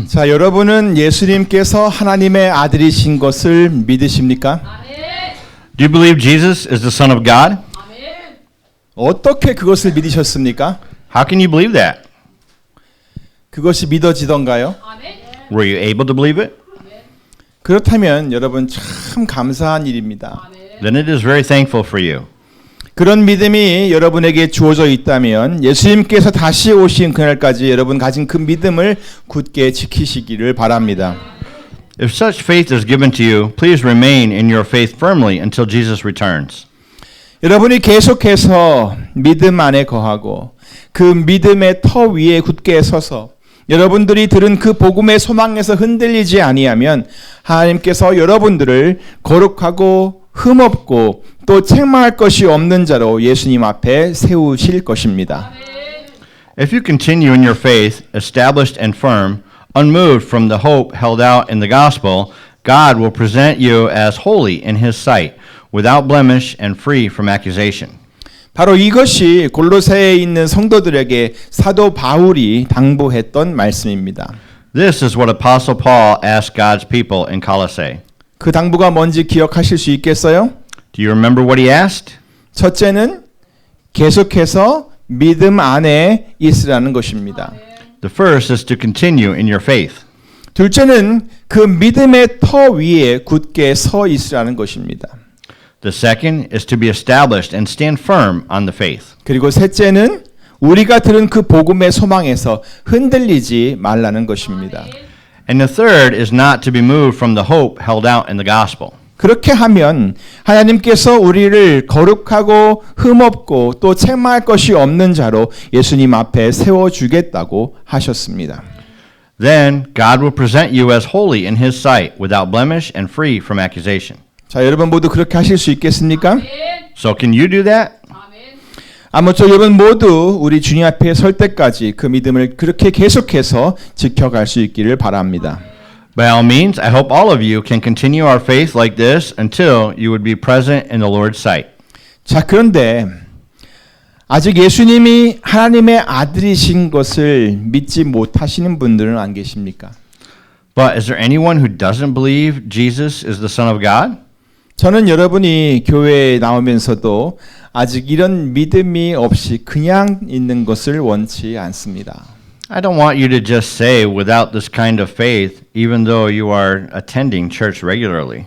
자, 여러분은 예수님께서 하나님의 아들이신 것을 믿으십니까? Do you believe Jesus is the Son of God? 어떻게 그것을 믿으셨습니까? How can you believe that? 그것이 믿어지던가요? Were you able to believe it? 그렇다면 여러분 참 감사한 일입니다. Then it is very thankful for you. 그런 믿음이 여러분에게 주어져 있다면 예수님께서 다시 오신 그날까지 여러분 가진 그 믿음을 굳게 지키시기를 바랍니다. If such faith is given to you, please remain in your faith firmly until Jesus returns. 여러분이 계속해서 믿음 안에 거하고 그 믿음의 터 위에 굳게 서서 여러분들이 들은 그 복음의 소망에서 흔들리지 아니하면 하나님께서 여러분들을 거룩하고 흠없고 또 책망할 것이 없는 자로 예수님 앞에 세우실 것입니다. If you continue in your faith, established and firm, unmoved from the hope held out in the gospel, God will present you as holy in His sight, without blemish and free from accusation. 바로 이것이 골로새에 있는 성도들에게 사도 바울이 당부했던 말씀입니다. This is what Apostle Paul asked God's people in Colossae. 그 당부가 뭔지 기억하실 수 있겠어요? Do you remember what he asked? 첫째는 계속해서 믿음 안에 있으라는 것입니다. The first is to continue in your faith. 둘째는 그 믿음의 터 위에 굳게 서 있으라는 것입니다. The second is to be established and stand firm on the faith. 그리고 셋째는 우리가 들은 그 복음의 소망에서 흔들리지 말라는 것입니다. And the third is not to be moved from the hope held out in the gospel. 그렇게 하면 하나님께서 우리를 거룩하고 흠없고 또 책망할 것이 없는 자로 예수님 앞에 세워주겠다고 하셨습니다. Then God will present you as holy in His sight, without blemish and free from accusation. 자, 여러분 모두 그렇게 하실 수 있겠습니까? So can you do that? 아무쪼 여러분 모두 우리 주님 앞에 설 때까지 그 믿음을 그렇게 계속해서 지켜갈 수 있기를 바랍니다. By all means, I hope all of you can continue our faith like this until you would be present in the Lord's sight. 자, 그런데 아직 예수님이 하나님의 아들이신 것을 믿지 못하시는 분들은 안 계십니까? But is there anyone who doesn't believe Jesus is the Son of God? 저는 여러분이 교회에 나오면서도 아직 이런 믿음이 없이 그냥 있는 것을 원치 않습니다. I don't want you to just say without this kind of faith, even though you are attending church regularly.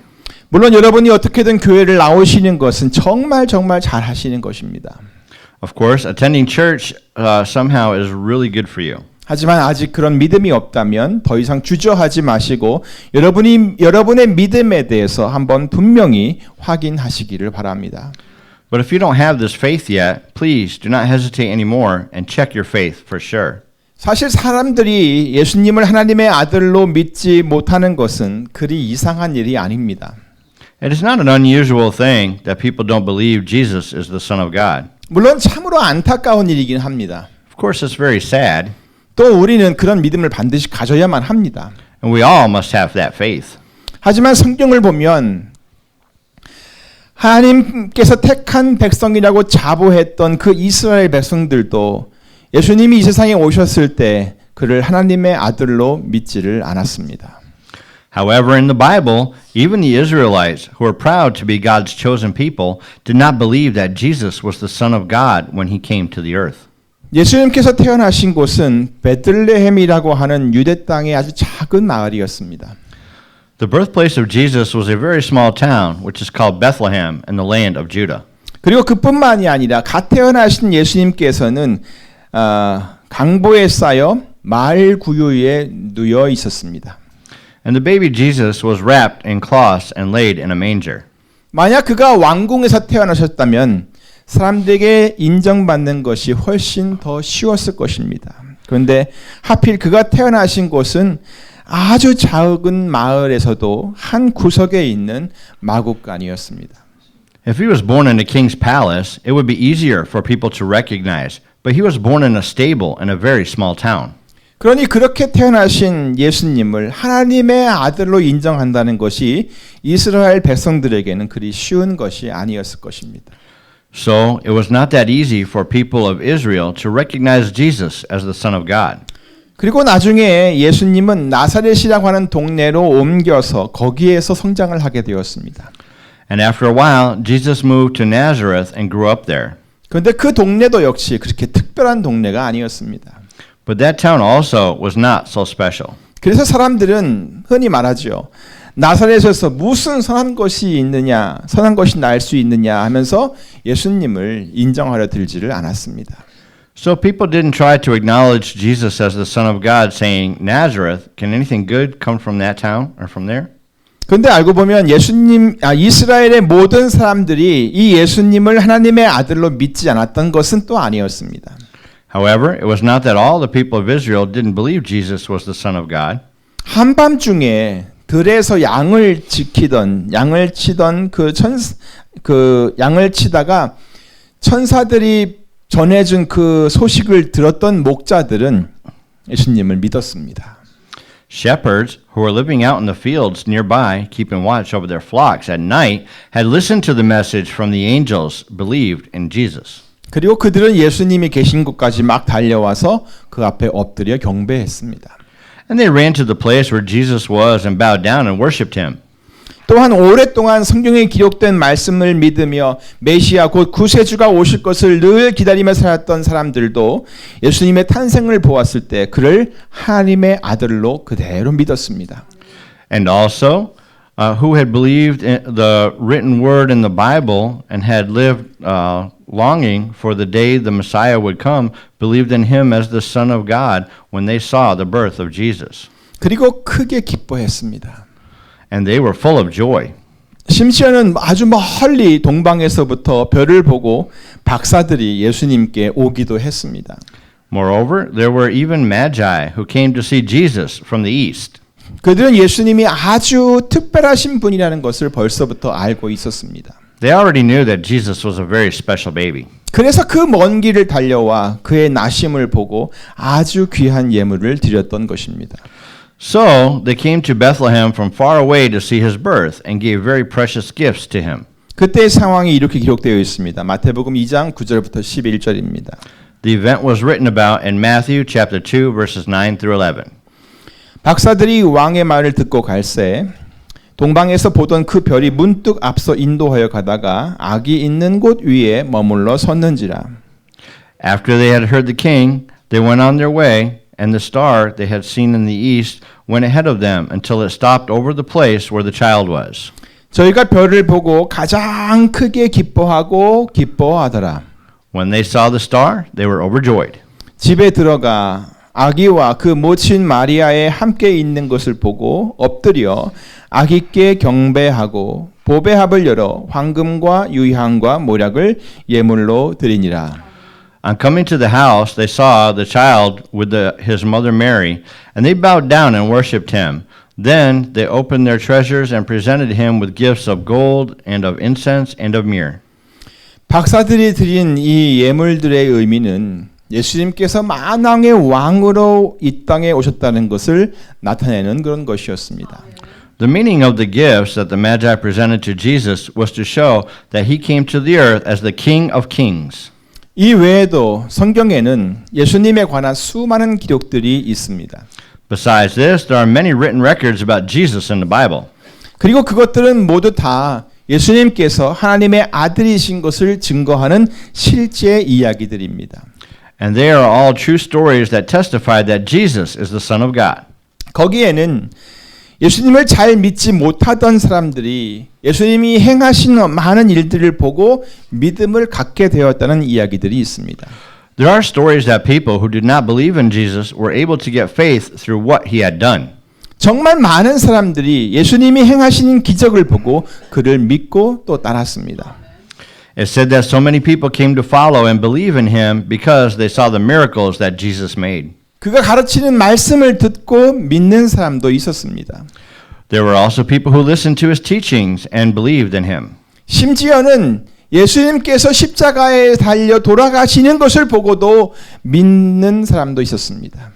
물론 여러분이 어떻게든 교회를 나오시는 것은 정말 잘 하시는 것입니다. Of course, attending church somehow is really good for you. 하지만 아직 그런 믿음이 없다면 더 이상 주저하지 마시고 여러분의 믿음에 대해서 한번 분명히 확인하시기를 바랍니다. But if you don't have this faith yet, please do not hesitate anymore and check your faith for sure. 사실 사람들이 예수님을 하나님의 아들로 믿지 못하는 것은 그리 이상한 일이 아닙니다. It is not an unusual thing that people don't believe Jesus is the Son of God. 물론 참으로 안타까운 일이긴 합니다. Of course, it's very sad, 또 우리는 그런 믿음을 반드시 가져야만 합니다. and we all must have that faith. 하지만 성경을 보면 하나님께서 택한 백성이라고 자부했던 그 이스라엘 백성들도 예수님이 이 세상에 오셨을 때 그를 하나님의 아들로 믿지를 않았습니다. However, in the Bible, even the Israelites, who are proud to be God's chosen people, did not believe that Jesus was the Son of God when He came to the earth. 예수님께서 태어나신 곳은 베들레헴이라고 하는 유대 땅의 아주 작은 마을이었습니다. The birthplace of Jesus was a very small town, which is called Bethlehem in the land of Judah. 그리고 그뿐만이 아니라 갓 태어나신 예수님께서는 강보에 쌓여 마을 구유에 누워 있었습니다. And the baby Jesus was wrapped in cloths and laid in a manger. 만약 그가 왕궁에서 태어나셨다면 사람들에게 인정받는 것이 훨씬 더 쉬웠을 것입니다. 그런데 하필 그가 태어나신 곳은 아주 작은 마을에서도 한 구석에 있는 마국간이었습니다. If he was born in a king's palace, it would be easier for people to recognize, but he was born in a stable in a very small town. 그러니 그렇게 태어나신 예수님을 하나님의 아들로 인정한다는 것이 이스라엘 백성들에게는 그리 쉬운 것이 아니었을 것입니다. So it was not that easy for people of Israel to recognize Jesus as the Son of God. 그리고 나중에 예수님은 나사렛이라고 하는 동네로 옮겨서 거기에서 성장을 하게 되었습니다. And after a while, Jesus moved to Nazareth and grew up there. 그런데 그 동네도 역시 그렇게 특별한 동네가 아니었습니다. But that town also was not so special. 그래서 사람들은 흔히 말하죠. 나사렛에서 무슨 선한 것이 있느냐, 선한 것이 날 수 있느냐 하면서 예수님을 인정하려 들지를 않았습니다. So people didn't try to acknowledge Jesus as the Son of God, saying, Nazareth, can anything good come from that town or from there? 그런데 알고 보면 이스라엘의 모든 사람들이 이 예수님을 하나님의 아들로 믿지 않았던 것은 또 아니었습니다. However, it was not that all the people of Israel didn't believe Jesus was the Son of God. 한밤중에 들에서 양을 치던 양을 치다가 천사들이 전해준 그 소식을 들었던 목자들은 예수님을 믿었습니다. Shepherds who were living out in the fields nearby, keeping watch over their flocks at night, had listened to the message from the angels, believed in Jesus. 그리고 그들은 예수님이 계신 곳까지 막 달려와서 그 앞에 엎드려 경배했습니다. And they ran to the place where Jesus was and bowed down and worshipped him. 또한 오랫동안 성경에 기록된 말씀을 믿으며 메시아 곧 구세주가 오실 것을 늘 기다리며 살았던 사람들도 예수님의 탄생을 보았을 때 그를 하나님의 아들로 그대로 믿었습니다. And also, who had believed in the written word in the Bible and had lived longing for the day the Messiah would come, believed in him as the Son of God when they saw the birth of Jesus. 그리고 크게 기뻐했습니다. And they were full of joy. 심지어는 아주 멀리 동방에서부터 별을 보고 박사들이 예수님께 오기도 했습니다. Moreover, there were even magi who came to see Jesus from the east. 그들은 예수님이 아주 특별하신 분이라는 것을 벌써부터 알고 있었습니다. They already knew that Jesus was a very special baby. 그래서 그 먼 길을 달려와 그의 나심을 보고 아주 귀한 예물을 드렸던 것입니다. So they came to Bethlehem from far away to see his birth and gave very precious gifts to him. 그때의 상황이 이렇게 기록되어 있습니다. 마태복음 2장 9절부터 11절입니다. The event was written about in Matthew chapter 2 verses 9 through 11. 박사들이 왕의 말을 듣고 갈새 동방에서 보던 그 별이 문득 앞서 인도하여 가다가 아기 있는 곳 위에 머물러 섰는지라. After they had heard the king, they went on their way, and the star they had seen in the east went ahead of them until it stopped over the place where the child was. 저희가 별을 보고 가장 크게 기뻐하더라. When they saw the star, they were overjoyed. 집에 들어가 아기와 그 모친 마리아에 함께 있는 것을 보고 엎드려 아기께 경배하고 보배합을 열어 황금과 유향과 모략을 예물로 드리니라. On coming to the house, they saw the child with his mother Mary, and they bowed down and worshipped him. Then they opened their treasures and presented him with gifts of gold and of incense and of myrrh. 박사들이 드린 이 예물들의 의미는 예수님께서 만왕의 왕으로 이 땅에 오셨다는 것을 나타내는 그런 것이었습니다. The meaning of the gifts that the Magi presented to Jesus was to show that he came to the earth as the King of Kings. 이 외에도 성경에는 예수님에 관한 수많은 기록들이 있습니다. Besides this, there are many written records about Jesus in the Bible. 그리고 그것들은 모두 다 예수님께서 하나님의 아들이신 것을 증거하는 실제 이야기들입니다. And they are all true stories that testify that Jesus is the Son of God. 거기에는 예수님을 잘 믿지 못하던 사람들이 예수님이 행하신 많은 일들을 보고 믿음을 갖게 되었다는 이야기들이 있습니다. There are stories that people who did not believe in Jesus were able to get faith through what he had done. 정말 많은 사람들이 예수님이 행하시는 기적을 보고 그를 믿고 또 따랐습니다. It said that so many people came to follow and believe in him because they saw the miracles that Jesus made. 그가 가르치는 말씀을 듣고 믿는 사람도 있었습니다. There were also people who listened to his teachings and believed in him. 심지어는 예수님께서 십자가에 달려 돌아가시는 것을 보고도 믿는 사람도 있었습니다.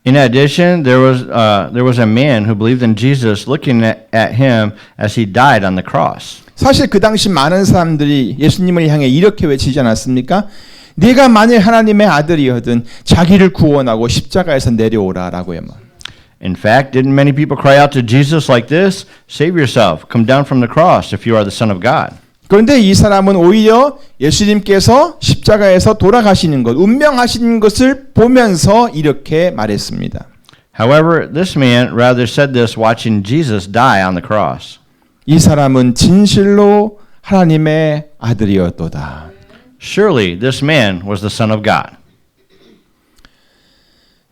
In addition, there was a man who believed in Jesus looking at him as he died on the cross. 사실 그 당시 많은 사람들이 예수님을 향해 이렇게 외치지 않았습니까? 네가 만일 하나님의 아들이거든 자기를 구원하고 십자가에서 내려오라라고요. In fact, didn't many people cry out to Jesus like this? Save yourself. Come down from the cross if you are the Son of God. 그런데 이 사람은 오히려 예수님께서 십자가에서 돌아가시는 것, 운명하시는 것을 보면서 이렇게 말했습니다. However, this man rather said this watching Jesus die on the cross. 이 사람은 진실로 하나님의 아들이었도다. Surely this man was the Son of God.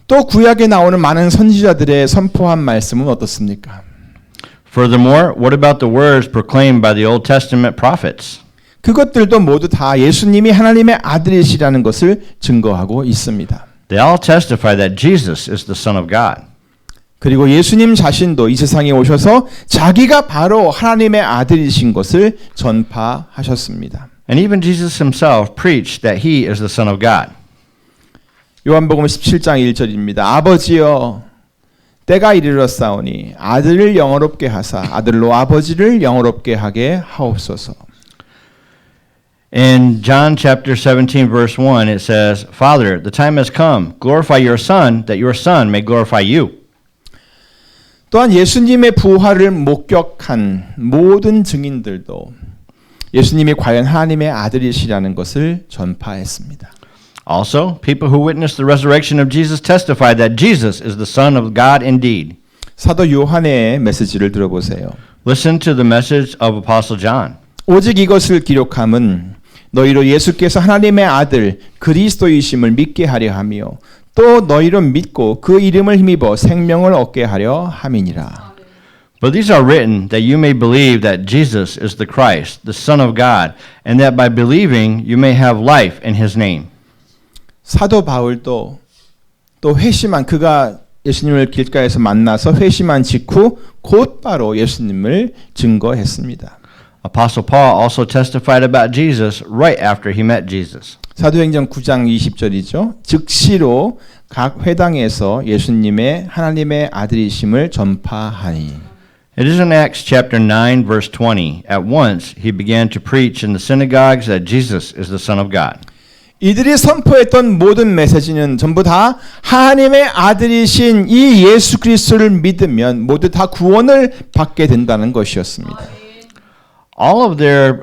또 구약에 나오는 많은 선지자들의 선포한 말씀은 어떻습니까? Furthermore, what about the words proclaimed by the Old Testament prophets? 그것들도 모두 다 예수님이 하나님의 아들이시라는 것을 증거하고 있습니다. They all testify that Jesus is the Son of God. 그리고 예수님 자신도 이 세상에 오셔서 자기가 바로 하나님의 아들이신 것을 전파하셨습니다. And even Jesus himself preached that he is the Son of God. 요한복음 17장 1절입니다. 아버지여 때가 이르렀사오니 아들을 영화롭게 하사 아들로 아버지를 영화롭게 하게 하옵소서. In John chapter 17 verse 1 it says, Father, the time has come. Glorify your Son, that your Son may glorify you. 또한 예수님의 부활을 목격한 모든 증인들도 예수님이 과연 하나님의 아들이시라는 것을 전파했습니다. Also, people who witnessed the resurrection of Jesus testified that Jesus is the Son of God indeed. 사도 요한의 메시지를 들어보세요. Listen to the message of Apostle John. 오직 이것을 기록함은 너희로 예수께서 하나님의 아들 그리스도이심을 믿게 하려 하며 또 너희로 믿고 그 이름을 힘입어 생명을 얻게 하려 함이니라. But these are written that you may believe that Jesus is the Christ, the Son of God, and that by believing you may have life in his name. 사도 바울도 또 회심한 그가 예수님을 길가에서 만나서 회심한 직후 곧바로 예수님을 증거했습니다. Apostle Paul also testified about Jesus right after he met Jesus. 사도행전 9장 20절이죠. 즉시로 각 회당에서 예수님의 하나님의 아들이심을 전파하니. It is in Acts chapter 9 verse 20. At once he began to preach in the synagogues that Jesus is the Son of God. 이들이 선포했던 모든 메시지는 전부 다 하나님의 아들이신 이 예수 그리스도를 믿으면 모두 다 구원을 받게 된다는 것이었습니다. All of their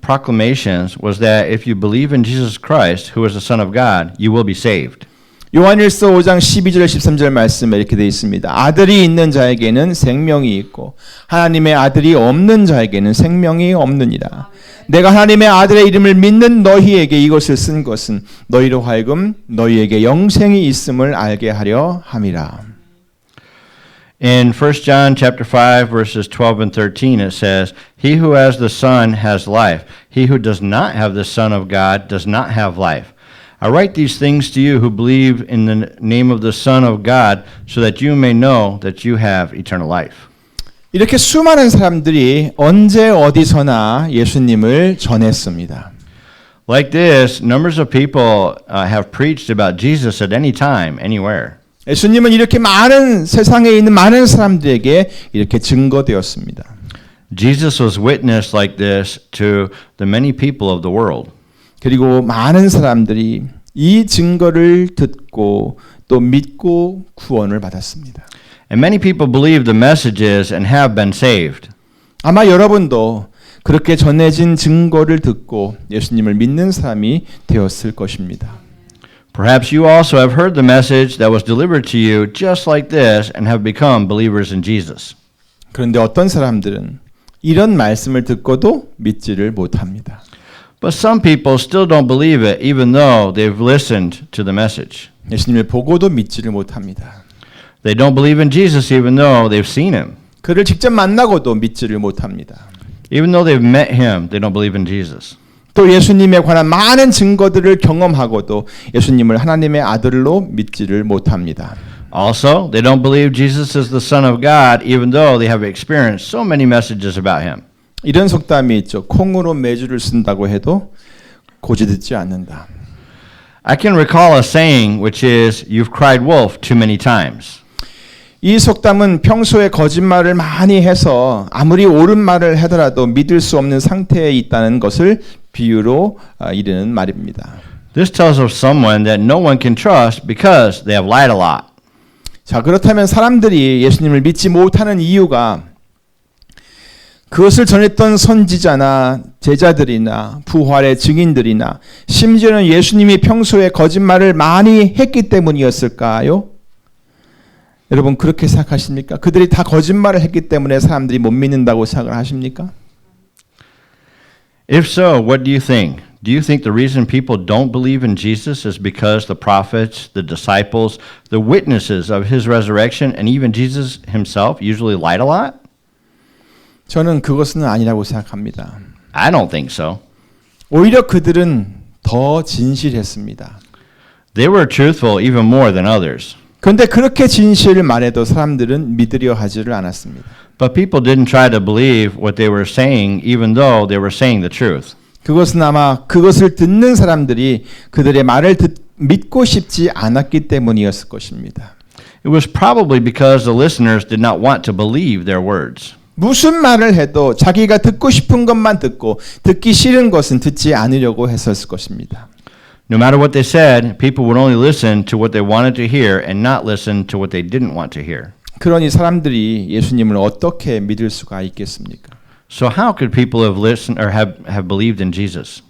proclamations was that if you believe in Jesus Christ, who is the Son of God, you will be saved. 요한일서 5장 12절 13절 말씀에 이렇게 되어 있습니다. 아들이 있는 자에게는 생명이 있고 하나님의 아들이 없는 자에게는 생명이 없느니라. 내가 하나님의 아들의 이름을 믿는 너희에게 이것을 쓴 것은 너희로 하여금 너희에게 영생이 있음을 알게 하려 함이라. In 1 John chapter 5 verses 12 and 13 it says, He who has the Son has life. He who does not have the Son of God does not have life. I write these things to you who believe in the name of the Son of God so that you may know that you have eternal life. 이렇게 수많은 사람들이 언제 어디서나 예수님을 전했습니다. Like this, numbers of people have preached about Jesus at any time, anywhere. 예수님은 이렇게 많은 세상에 있는 많은 사람들에게 이렇게 증거되었습니다. Jesus was witnessed like this to the many people of the world. 그리고 많은 사람들이 이 증거를 듣고 또 믿고 구원을 받았습니다. And many people believe the messages and have been saved. 아마 여러분도 그렇게 전해진 증거를 듣고 예수님을 믿는 사람이 되었을 것입니다. Perhaps you also have heard the message that was delivered to you just like this and have become believers in Jesus. 그런데 어떤 사람들은 이런 말씀을 듣고도 믿지를 못합니다. But some people still don't believe it even though they've listened to the message. 예수님을 보고도 믿지를 못합니다. They don't believe in Jesus even though they've seen him. 그를 직접 만나고도 믿지를 못합니다. Even though they've met him, they don't believe in Jesus. 또 예수님에 관한 많은 증거들을 경험하고도 예수님을 하나님의 아들로 믿지를 못합니다. Also, they don't believe Jesus is the Son of God even though they have experienced so many messages about him. 이런 속담이 있죠. 콩으로 메주를 쓴다고 해도 고지 듣지 않는다. I can recall a saying which is, you've cried wolf too many times. 이 속담은 평소에 거짓말을 많이 해서 아무리 옳은 말을 하더라도 믿을 수 없는 상태에 있다는 것을 비유로 이르는 말입니다. This tells of someone that no one can trust because they have lied a lot. 자, 그렇다면 사람들이 예수님을 믿지 못하는 이유가 그것을 전했던 선지자나 제자들이나 부활의 증인들이나 심지어는 예수님이 평소에 거짓말을 많이 했기 때문이었을까요? 여러분 그렇게 생각하십니까? 그들이 다 거짓말을 했기 때문에 사람들이 못 믿는다고 생각을 하십니까? If so, what do you think? Do you think the reason people don't believe in Jesus is because the prophets, the disciples, the witnesses of his resurrection, and even Jesus himself usually lied a lot? 저는 그것은 아니라고 생각합니다. I don't think so. 오히려 그들은 더 진실했습니다. They were truthful even more than others. 그런데 그렇게 진실을 말해도 사람들은 믿으려 하지를 않았습니다. But people didn't try to believe what they were saying even though they were saying the truth. 그것은 아마 그것을 듣는 사람들이 그들의 말을 믿고 싶지 않았기 때문이었을 것입니다. It was probably because the listeners did not want to believe their words. 무슨 말을 해도 자기가 듣고 싶은 것만 듣고 듣기 싫은 것은 듣지 않으려고 했었을 것입니다. No matter what they said, people would only listen to what they wanted to hear and not listen to what they didn't want to hear. 그러니 사람들이 예수님을 어떻게 믿을 수가 있겠습니까? So how could people have listened or have believed in Jesus?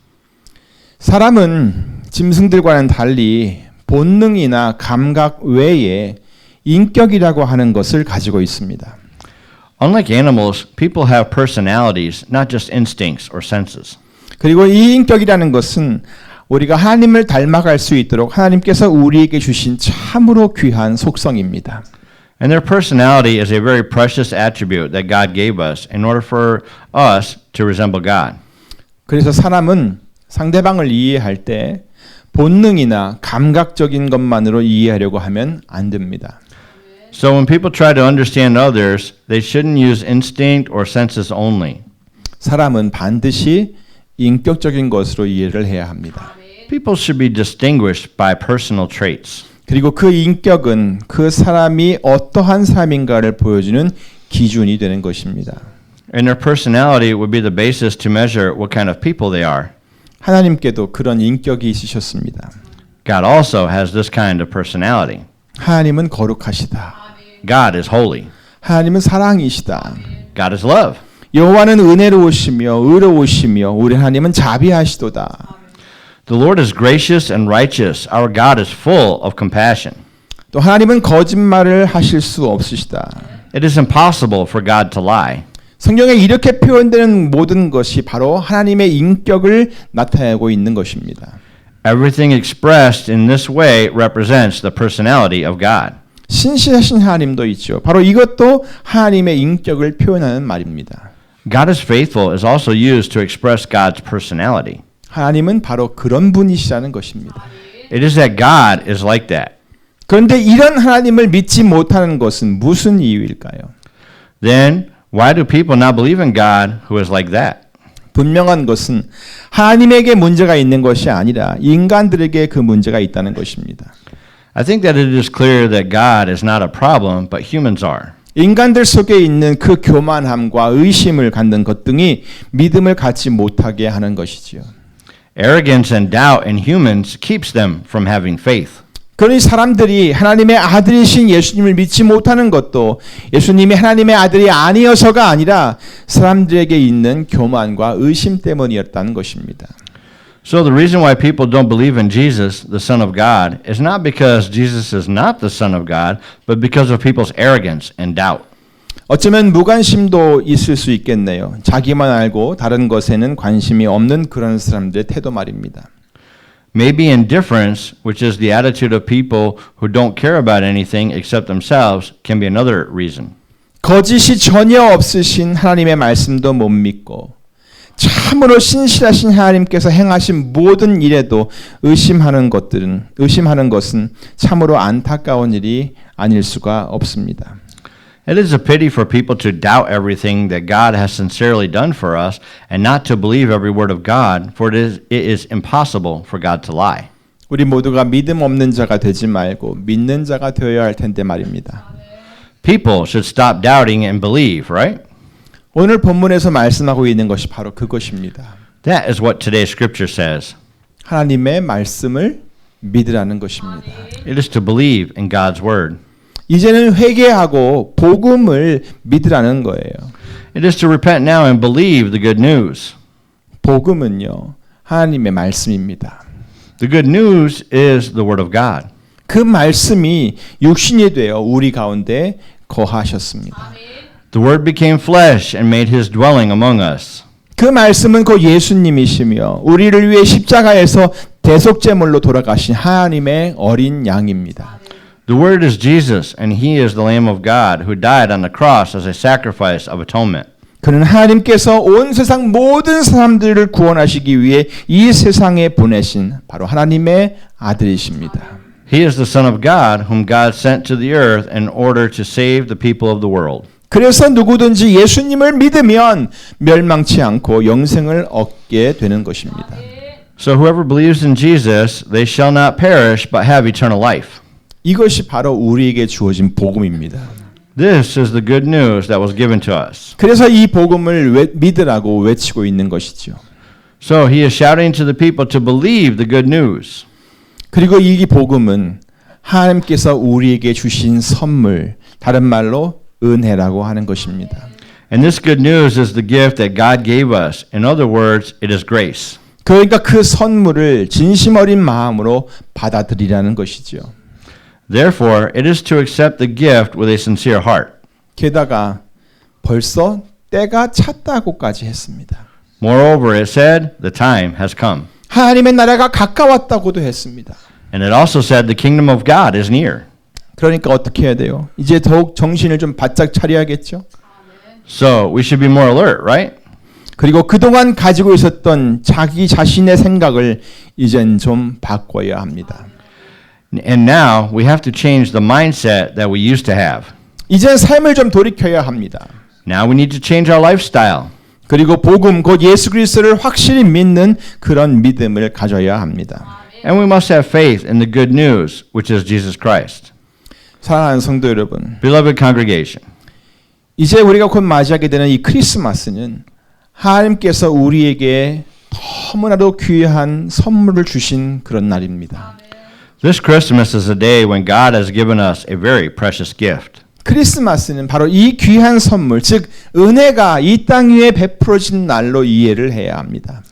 사람은 짐승들과는 달리 본능이나 감각 외에 인격이라고 하는 것을 가지고 있습니다. Unlike animals, people have personalities, not just instincts or senses. 그리고 이 인격이라는 것은 우리가 하나님을 닮아갈 수 있도록 하나님께서 우리에게 주신 참으로 귀한 속성입니다. And their personality is a very precious attribute that God gave us in order for us to resemble God. 그래서 사람은 상대방을 이해할 때 본능이나 감각적인 것만으로 이해하려고 하면 안 됩니다. So when people try to understand others, they shouldn't use instinct or senses only. 사람은 반드시 인격적인 것으로 이해를 해야 합니다. People should be distinguished by personal traits. 그리고 그 인격은 그 사람이 어떠한 사람인가를 보여주는 기준이 되는 것입니다. And their personality would be the basis to measure what kind of people they are. 하나님께도 그런 인격이 있으셨습니다. God also has this kind of personality. 하나님은 거룩하시다. God is holy. 하나님은 사랑이시다. God is love. 여호와는 은혜로우시며 의로우시며 우리 하나님은 자비하시도다. The Lord is gracious and righteous. Our God is full of compassion. 또 하나님은 거짓말을 하실 수 없으시다. It is impossible for God to lie. 성경에 이렇게 표현되는 모든 것이 바로 하나님의 인격을 나타내고 있는 것입니다. Everything expressed in this way represents the personality of God. 신실하신 하나님도 있죠. 바로 이것도 하나님의 인격을 표현하는 말입니다. God is faithful is also used to express God's personality. 하나님은 바로 그런 분이시라는 것입니다. It is that God is like that. 그런데 이런 하나님을 믿지 못하는 것은 무슨 이유일까요? Then why do people not believe in God who is like that? 분명한 것은 하나님에게 문제가 있는 것이 아니라 인간들에게 그 문제가 있다는 것입니다. I think that it is clear that God is not a problem, but humans are. 인간들 속에 있는 그 교만함과 의심을 갖는 것 등이 믿음을 갖지 못하게 하는 것이지요. Arrogance and doubt in humans keeps them from having faith. 그러니 사람들이 하나님의 아들이신 예수님을 믿지 못하는 것도 예수님이 하나님의 아들이 아니어서가 아니라 사람들에게 있는 교만과 의심 때문이었다는 것입니다. So the reason why people don't believe in Jesus, the Son of God, is not because Jesus is not the Son of God, but because of people's arrogance and doubt. 어쩌면 무관심도 있을 수 있겠네요. 자기만 알고 다른 것에는 관심이 없는 그런 사람들의 태도 말입니다. Maybe indifference, which is the attitude of people who don't care about anything except themselves, can be another reason. 거짓이 전혀 없으신 하나님의 말씀도 못 믿고 참으로 신실하신 하나님께서 행하신 모든 일에도 의심하는 것은 참으로 안타까운 일이 아닐 수가 없습니다. It is a pity for people to doubt everything that God has sincerely done for us and not to believe every word of God, for it is impossible for God to lie. 우리 모두가 믿음 없는 자가 되지 말고 믿는 자가 되어야 할 텐데 말입니다. People should stop doubting and believe, right? 오늘 본문에서 말씀하고 있는 것이 바로 그것입니다. That is what today's scripture says. 하나님의 말씀을 믿으라는 것입니다. It is to believe in God's word. 이제는 회개하고 복음을 믿으라는 거예요. It is to repent now and believe the good news. 복음은요, 하나님의 말씀입니다. The good news is the word of God. 그 말씀이 육신이 되어 우리 가운데 거하셨습니다. The word became flesh and made his dwelling among us. 그 말씀은 곧 예수님이시며 우리를 위해 십자가에서 대속제물로 돌아가신 하나님의 어린 양입니다. The word is Jesus, and he is the Lamb of God who died on the cross as a sacrifice of atonement. 그는 하나님께서 온 세상 모든 사람들을 구원하시기 위해 이 세상에 보내신 바로 하나님의 아들이십니다. He is the Son of God whom God sent to the earth in order to save the people of the world. 그래서 누구든지 예수님을 믿으면 멸망치 않고 영생을 얻게 되는 것입니다. So whoever believes in Jesus, they shall not perish but have eternal life. 이것이 바로 우리에게 주어진 복음입니다. This is the good news that was given to us. 그래서 이 복음을 믿으라고 외치고 있는 것이죠. So he is shouting to the people to believe the good news. 그리고 이 복음은 하나님께서 우리에게 주신 선물, 다른 말로 은혜라고 하는 것입니다. And this good news is the gift that God gave us. In other words, it is grace. 그러니까 그 선물을 진심 어린 마음으로 받아들이라는 것이죠. Therefore, it is to accept the gift with a sincere heart. 게다가 벌써 때가 찼다고까지 했습니다. Moreover, it said, the time has come. 하나님의 나라가 가까웠다고도 했습니다. And it also said, the kingdom of God is near. 그러니까 어떻게 해야 돼요? 이제 더욱 정신을 좀 바짝 차려야겠죠? So we should be more alert, right? 그리고 그동안 가지고 있었던 자기 자신의 생각을 이젠 좀 바꿔야 합니다. And now we have to change the mindset that we used to have. 이젠 삶을 좀 돌이켜야 합니다. Now we need to change our lifestyle. 그리고 복음 곧 예수 그리스도를 확실히 믿는 그런 믿음을 가져야 합니다. And we must have faith in the good news, which is Jesus Christ. 사랑하는 성도 여러분, Beloved congregation, 이제 우리가 곧 맞이하게 되는 이 크리스마스는 하나님께서 우리에게 너무나도 귀한 선물을 주신 그런 날입니다. this Christmas is a day when God has given us a very precious gift. 크리스마스는 바로 이 귀한 선물, 즉 은혜가 이 땅 위에 베풀어진 날로 이해를 해야 합니다.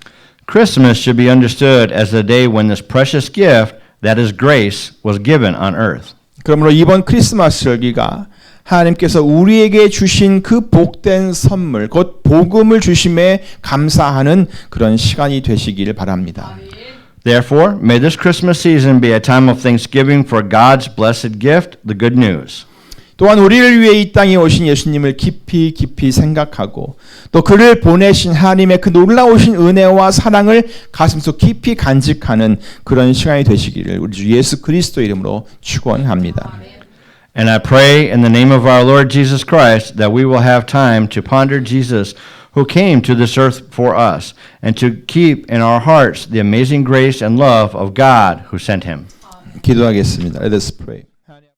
Christmas should be understood as the day when this precious gift, that is grace, was given on earth. 그러므로 이번 크리스마스 절기가 하나님께서 우리에게 주신 그 복된 선물, 곧 복음을 주심에 감사하는 그런 시간이 되시기를 바랍니다. Therefore, may this Christmas season be a time of thanksgiving for God's blessed gift, the good news. 또한 우리를 위해 이 땅에 오신 예수님을 깊이 생각하고 또 그를 보내신 하나님의 그 놀라우신 은혜와 사랑을 가슴속 깊이 간직하는 그런 시간이 되시기를 우리 주 예수 그리스도 이름으로 축원합니다. And I pray in the name of our Lord Jesus Christ that we will have time to ponder Jesus who came to this earth for us and to keep in our hearts the amazing grace and love of God who sent him. 기도하겠습니다. Let us pray.